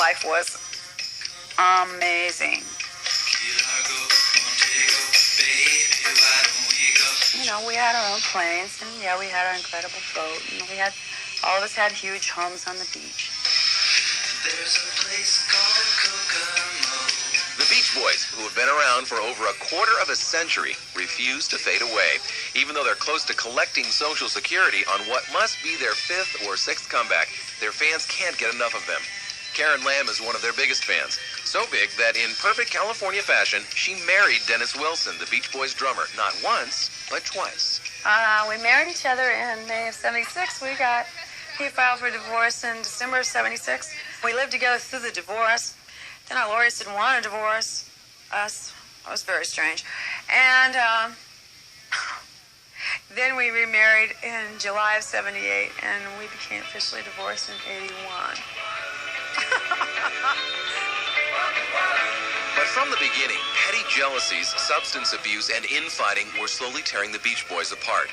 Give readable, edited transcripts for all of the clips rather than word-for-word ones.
life was amazing. You know, we had our own planes, and yeah, we had our incredible boat, and all of us had huge homes on the beach. There's a place called Kokomo. The Beach Boys, who have been around for over a quarter of a century, refuse to fade away, even though they're close to collecting Social Security on what must be their fifth or sixth comeback. Their fans can't get enough of them. Karen Lamm is one of their biggest fans. So big that in perfect California fashion, she married Dennis Wilson, the Beach Boys drummer, not once, but twice. We married each other in May of '76. He filed for divorce in December of '76. We lived together through the divorce. Then our lawyers didn't want to divorce us. That was very strange. And then we remarried in July of '78, and we became officially divorced in '81. But from the beginning, petty jealousies, substance abuse, and infighting were slowly tearing the Beach Boys apart.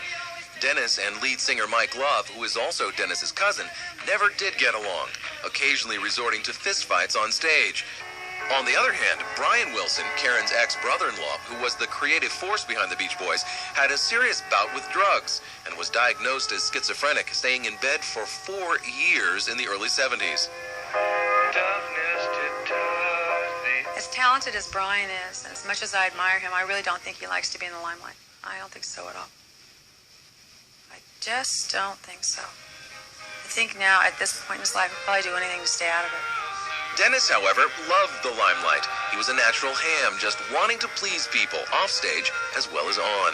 Dennis and lead singer Mike Love, who is also Dennis's cousin, never did get along, occasionally resorting to fistfights on stage. On the other hand, Brian Wilson, Karen's ex-brother-in-law, who was the creative force behind the Beach Boys, had a serious bout with drugs and was diagnosed as schizophrenic, staying in bed for 4 years in the early 70s. As talented as Brian is, and as much as I admire him, I really don't think he likes to be in the limelight. I don't think so at all. I just don't think so. I think now, at this point in his life, he'll probably do anything to stay out of it. Dennis, however, loved the limelight. He was a natural ham, just wanting to please people, off stage as well as on.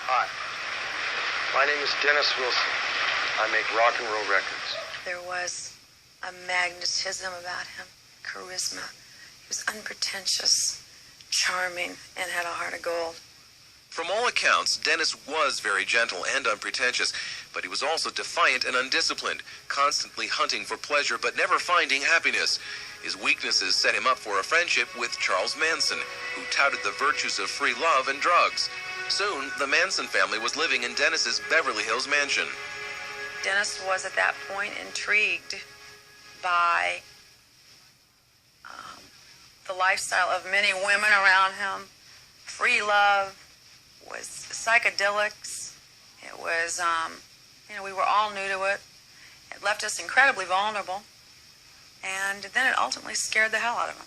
Hi, my name is Dennis Wilson. I make rock and roll records. There was a magnetism about him, charisma. He was unpretentious, charming, and had a heart of gold. From all accounts, Dennis was very gentle and unpretentious, but he was also defiant and undisciplined, constantly hunting for pleasure but never finding happiness. His weaknesses set him up for a friendship with Charles Manson, who touted the virtues of free love and drugs. Soon, the Manson family was living in Dennis's Beverly Hills mansion. Dennis was at that point intrigued by the lifestyle of many women around him. Free love, was psychedelics. It was, we were all new to it. It left us incredibly vulnerable. And then it ultimately scared the hell out of him.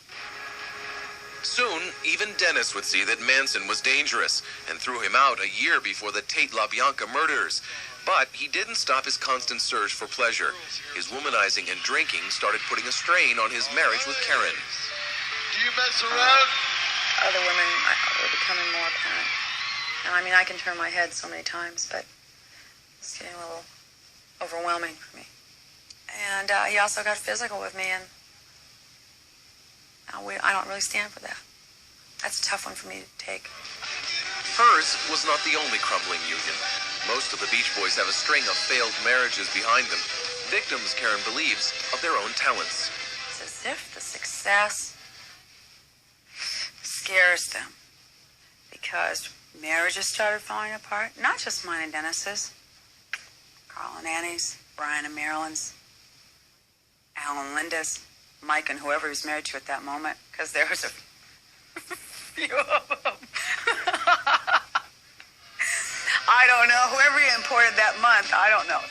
Soon, even Dennis would see that Manson was dangerous and threw him out a year before the Tate LaBianca murders. But he didn't stop his constant search for pleasure. His womanizing and drinking started putting a strain on his marriage with Karen. Do you mess around? Other women were becoming more apparent. And I mean, I can turn my head so many times, but it's getting a little overwhelming for me. And he also got physical with me, and I don't really stand for that. That's a tough one for me to take. Hers was not the only crumbling union. Most of the Beach Boys have a string of failed marriages behind them, victims, Karen believes, of their own talents. It's as if the success scares them, because marriages started falling apart. Not just mine and Dennis's. Carl and Annie's, Brian and Marilyn's, Al and Linda's, Mike and whoever he was married to at that moment, because there was a few of them. I don't know. Whoever he imported that month, I don't know.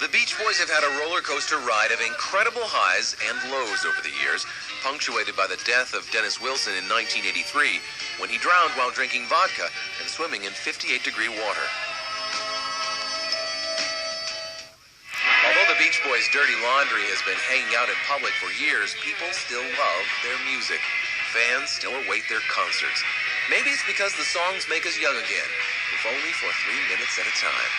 The Beach Boys have had a roller coaster ride of incredible highs and lows over the years, punctuated by the death of Dennis Wilson in 1983, when he drowned while drinking vodka and swimming in 58-degree water. Although the Beach Boys' dirty laundry has been hanging out in public for years, people still love their music. Fans still await their concerts. Maybe it's because the songs make us young again, if only for 3 minutes at a time.